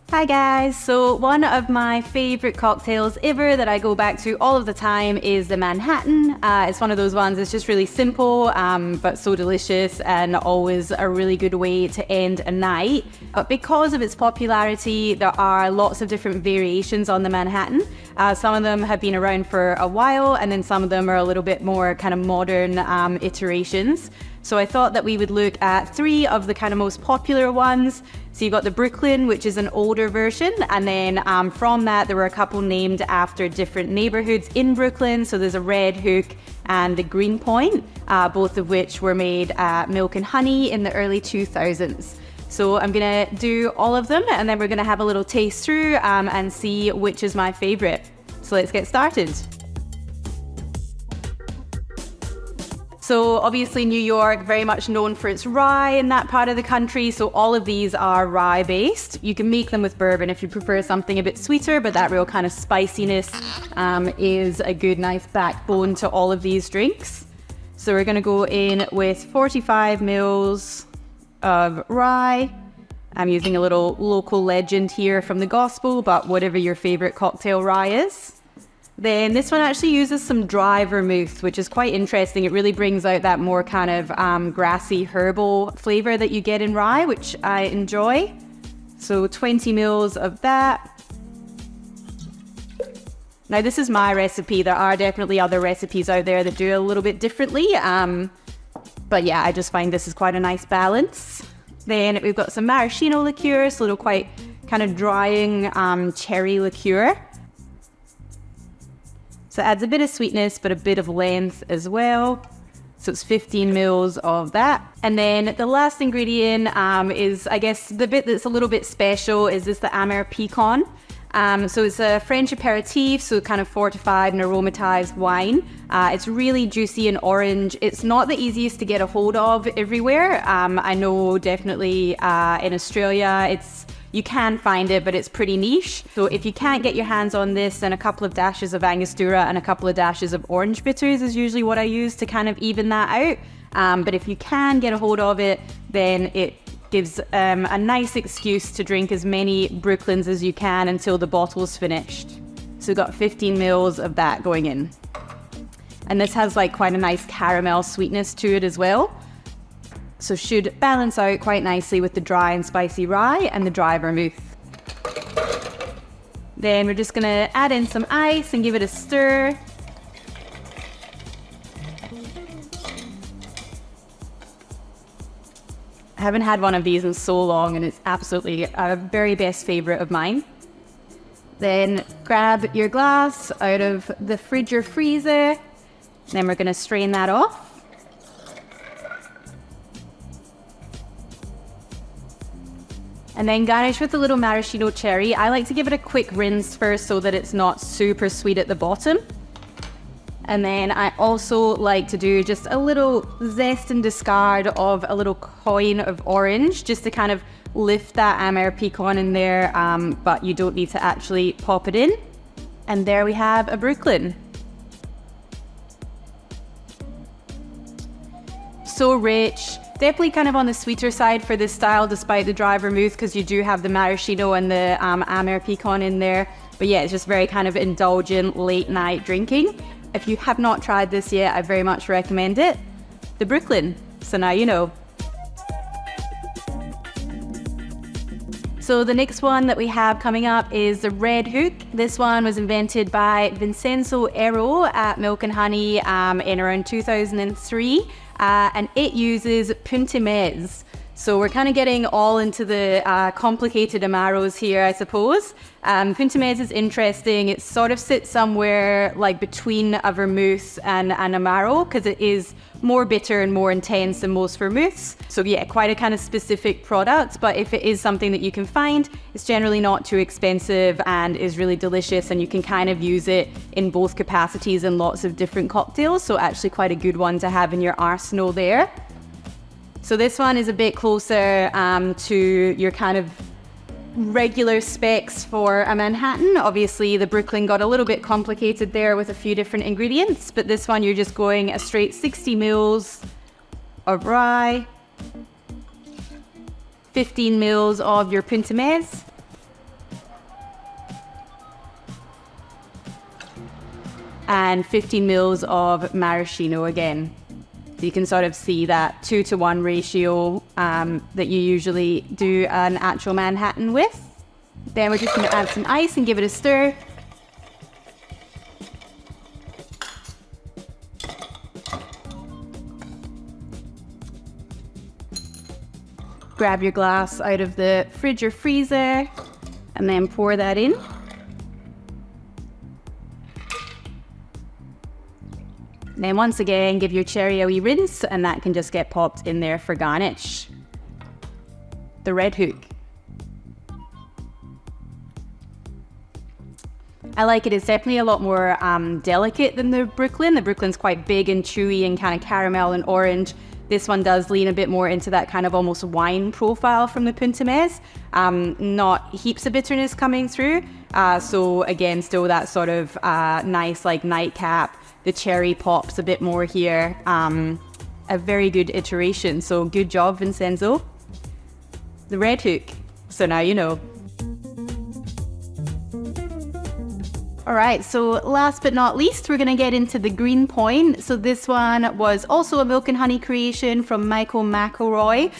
Hi guys, so one of my favorite cocktails ever that I go back to all of the time is the Manhattan. It's one of those ones that's just really simple, but so delicious and always a really good way to end a night. But because of its popularity, there are lots of different variations on the Manhattan. Some of them have been around for a while, and then some of them are a little bit more kind of modern iterations. So I thought that we would look at three of the kind of most popular ones. So you've got the Brooklyn, which is an older version, and then from that there were a couple named after different neighborhoods in Brooklyn. So there's a Red Hook and the Greenpoint, both of which were made at Milk and Honey in the early 2000s. So I'm gonna do all of them, and then we're gonna have a little taste through and see which is my favorite. So let's get started. So obviously New York, very much known for its rye in that part of the country. So all of these are rye based. You can make them with bourbon if you prefer something a bit sweeter, but that real kind of spiciness is a good, nice backbone to all of these drinks. So we're gonna go in with 45 mils of rye. I'm using a little local legend here from the gospel, but whatever your favorite cocktail rye is. Then this one actually uses some dry vermouth, which is quite interesting. It really brings out that more kind of grassy herbal flavor that you get in rye, which I enjoy. So 20 mils of that. Now this is my recipe. There are definitely other recipes out there that do it a little bit differently. But yeah, I just find this is quite a nice balance. Then we've got some maraschino liqueur, so a little quite kind of drying cherry liqueur. So it adds a bit of sweetness, but a bit of length as well. So it's 15 mils of that. And then the last ingredient is, I guess, the bit that's a little bit special is this, the Amer Picon. So it's a French aperitif, so kind of fortified and aromatized wine. It's really juicy and orange. It's not the easiest to get a hold of everywhere. I know definitely in Australia, you can find it, but it's pretty niche. So if you can't get your hands on this, then a couple of dashes of Angostura and a couple of dashes of orange bitters is usually what I use to kind of even that out. But if you can get a hold of it, then it gives a nice excuse to drink as many Brooklyns as you can until the bottle's finished. So we've got 15 mils of that going in. And this has like quite a nice caramel sweetness to it as well. So should balance out quite nicely with the dry and spicy rye and the dry vermouth. Then we're just gonna add in some ice and give it a stir. I haven't had one of these in so long, and it's absolutely a very best favorite of mine. Then grab your glass out of the fridge or freezer. Then we're gonna strain that off. And then garnish with a little maraschino cherry. I like to give it a quick rinse first so that it's not super sweet at the bottom. And then I also like to do just a little zest and discard of a little coin of orange, just to kind of lift that Amer Picon in there, but you don't need to actually pop it in. And there we have a Brooklyn. So rich. Definitely kind of on the sweeter side for this style, despite the dry vermouth, because you do have the maraschino and the Amer Picon in there. But yeah, it's just very kind of indulgent late night drinking. If you have not tried this yet, I very much recommend it. The Brooklyn, so now you know. So the next one that we have coming up is the Red Hook. This one was invented by Vincenzo Ero at Milk and Honey in around 2003. And it uses Punt. So we're kind of getting all into the complicated Amaros here, I suppose. Punt is interesting. It sort of sits somewhere like between a vermouth and an Amaro, because it is more bitter and more intense than most vermouths. So yeah, quite a kind of specific product, but if it is something that you can find, it's generally not too expensive and is really delicious, and you can kind of use it in both capacities in lots of different cocktails. So actually quite a good one to have in your arsenal there. So this one is a bit closer to your kind of regular specs for a Manhattan. Obviously the Brooklyn got a little bit complicated there with a few different ingredients, but this one you're just going a straight 60 mils of rye, 15 mils of your Punt. and 15 mils of maraschino again. So you can sort of see that 2-to-1 ratio that you usually do an actual Manhattan with. Then we're just going to add some ice and give it a stir. Grab your glass out of the fridge or freezer and then pour that in. Then once again, give your cherry a wee rinse, and that can just get popped in there for garnish. The Red Hook. I like it. It's definitely a lot more delicate than the Brooklyn. The Brooklyn's quite big and chewy and kind of caramel and orange. This one does lean a bit more into that kind of almost wine profile from the Punt. Not heaps of bitterness coming through. So again, still that sort of nice like nightcap. The cherry pops a bit more here. A very good iteration. So good job, Vincenzo. The Red Hook. So now you know. All right, so last but not least, we're gonna get into the Greenpoint. So this one was also a milk and honey creation from Michael McElroy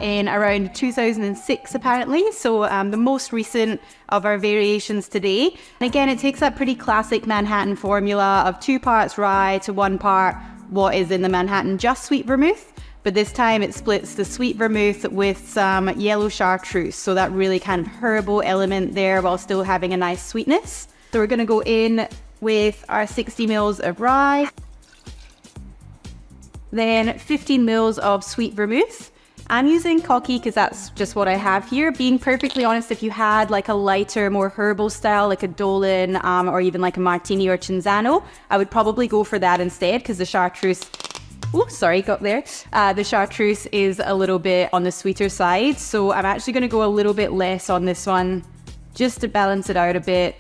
in around 2006, apparently. So the most recent of our variations today. And again, it takes that pretty classic Manhattan formula of 2 parts rye to 1 part what is in the Manhattan just sweet vermouth. But this time it splits the sweet vermouth with some yellow chartreuse. So that really kind of herbal element there while still having a nice sweetness. So we're going to go in with our 60 mils of rye, then 15 mils of sweet vermouth. I'm using cocky because that's just what I have here. Being perfectly honest, if you had like a lighter, more herbal style, like a Dolan or even like a Martini or Cinzano, I would probably go for that instead because the chartreuse, the chartreuse is a little bit on the sweeter side. So I'm actually going to go a little bit less on this one just to balance it out a bit.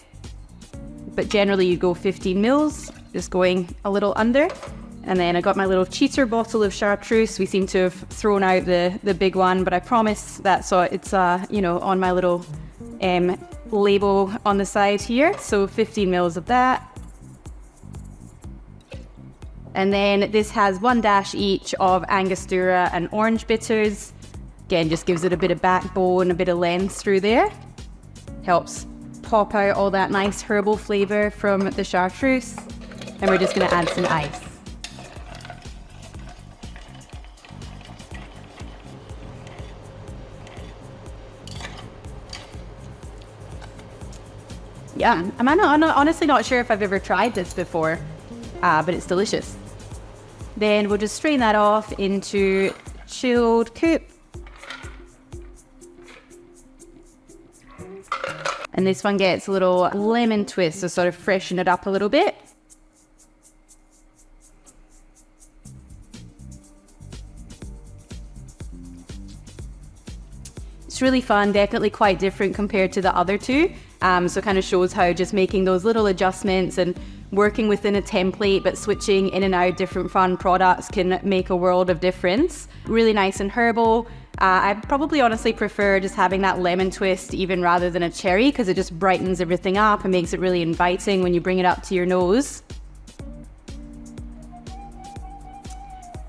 But generally you go 15 mils, just going a little under. And then I got my little cheater bottle of chartreuse. We seem to have thrown out the big one, but I promise that so it's on my little label on the side here. So 15 mils of that. And then this has 1 dash each of Angostura and orange bitters. Again, just gives it a bit of backbone, a bit of length through there. Helps pop out all that nice herbal flavor from the chartreuse. And we're just going to add some ice. Yeah, I'm honestly not sure if I've ever tried this before, but it's delicious. Then we'll just strain that off into chilled coupe. And this one gets a little lemon twist to sort of freshen it up a little bit. It's really fun, definitely quite different compared to the other two. So it kind of shows how just making those little adjustments and working within a template but switching in and out different fun products can make a world of difference. Really nice and herbal. I probably honestly prefer just having that lemon twist even rather than a cherry because it just brightens everything up and makes it really inviting when you bring it up to your nose.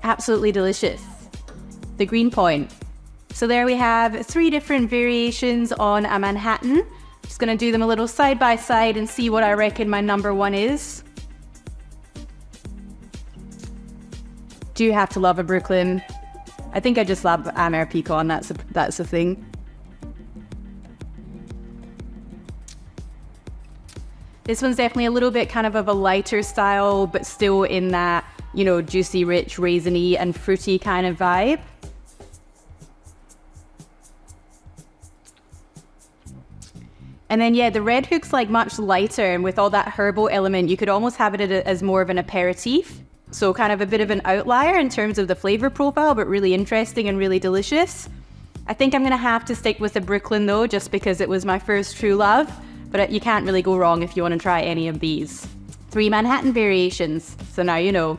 Absolutely delicious. The Greenpoint. So there we have 3 different variations on a Manhattan. Just gonna do them a little side by side and see what I reckon my number 1 is. Do you have to love a Brooklyn? I think I just love Amer Picon, that's a thing. This one's definitely a little bit kind of a lighter style, but still in that, juicy, rich, raisiny and fruity kind of vibe. And then, yeah, the Red Hook's like much lighter, and with all that herbal element, you could almost have it as more of an aperitif. So kind of a bit of an outlier in terms of the flavor profile, but really interesting and really delicious. I think I'm gonna have to stick with the Brooklyn though, just because it was my first true love, but you can't really go wrong if you wanna try any of these. 3 Manhattan variations, so now you know.